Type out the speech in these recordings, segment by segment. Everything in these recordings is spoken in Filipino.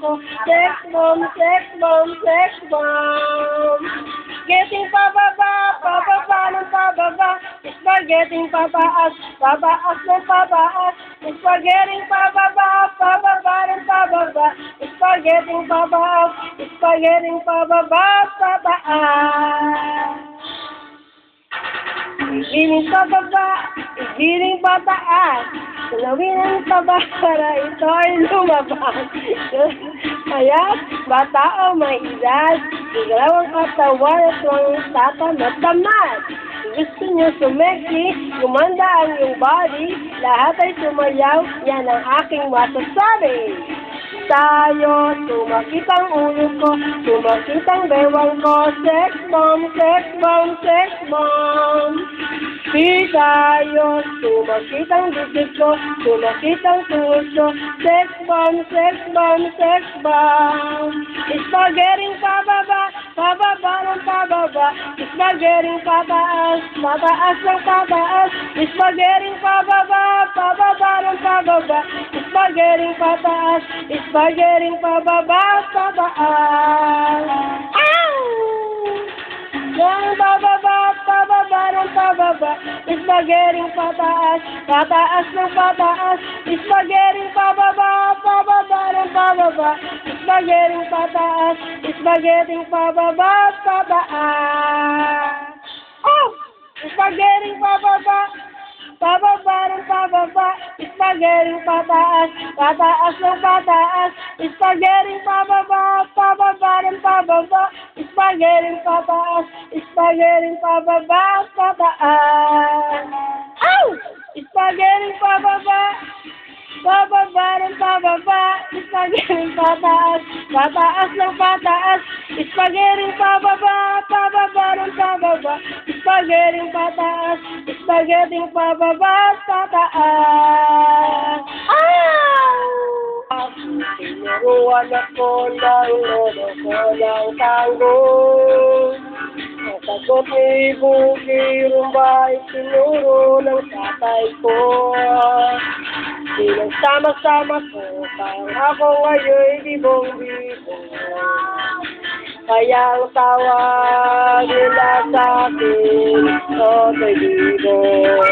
ko. Sex bomb, sex bomb, sex bomb. Getting pababa, pababa ng pababa. Spaghetti pataas, pataas ng pataas. Spaghetti pababa, pababa ng pababa. Spaghetti pataas, spaghetti pababa, pataas. Igiling pababa, igiling pataas. Tulawin ang taba para ito ay lumabas. Kaya, bata o may edad, igalaw ang katawan at huwag tatamad. Gusto nyo sumexy, gumanda ang iyong body, lahat ay sumayaw, yan ang aking masasabi. Tayo, sumakit ang ulo ko, sumakit ang bewang ko, sex bomb, sex bomb, sex bomb. Di tayo, sumakit ang dibdib ko, sumakit ang tuhod ko, sex bomb, sex bomb, sex bomb. Spaghetti pababa, pababa ng pababa, spaghetti pataas, pataas ng pataas, spaghetti pababa, pababa ng pababa, spaghetti pataas, spaghetti pababa, pataas. Ow! Yang pababa, pababa ng pababa, spaghetti pataas, pataas ng pataas, spaghetti pababa, pababa ng pababa, spaghetti pataas, spaghetti pababa, pataas. Oh! Spaghetti pababa, pababa ng pababa, spaghetti pataas, pataas ng pataas, spaghetti pababa, pababa ng pababa, spaghetti pataas, spaghetti pababa, pataas. Ow! Spaghetti pababa, pababa ng pababa, spaghetti pataas, pataas ng pataas, spaghetti pababa, pababa ng pababa, spaghetti pataas, spaghetti pababa, pataas. Tinuruan ako ng lolo ko ng tango. Ang sagot ni Boogie Rumba ay tinuro ng tatay ko. Pinagsama-sama ko, parang ako ngayon bibong-bibong. Kaya ang tawag nila sa akin, Totoy Bibong.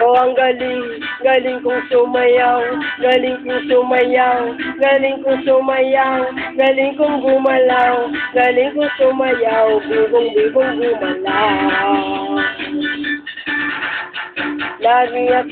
Oh, ang galing, galing kong sumayaw, galing kong sumayaw, galing kong sumayaw, galing kong gumalaw, galing kong sumayaw, bibong-bibong gumalaw. Lagi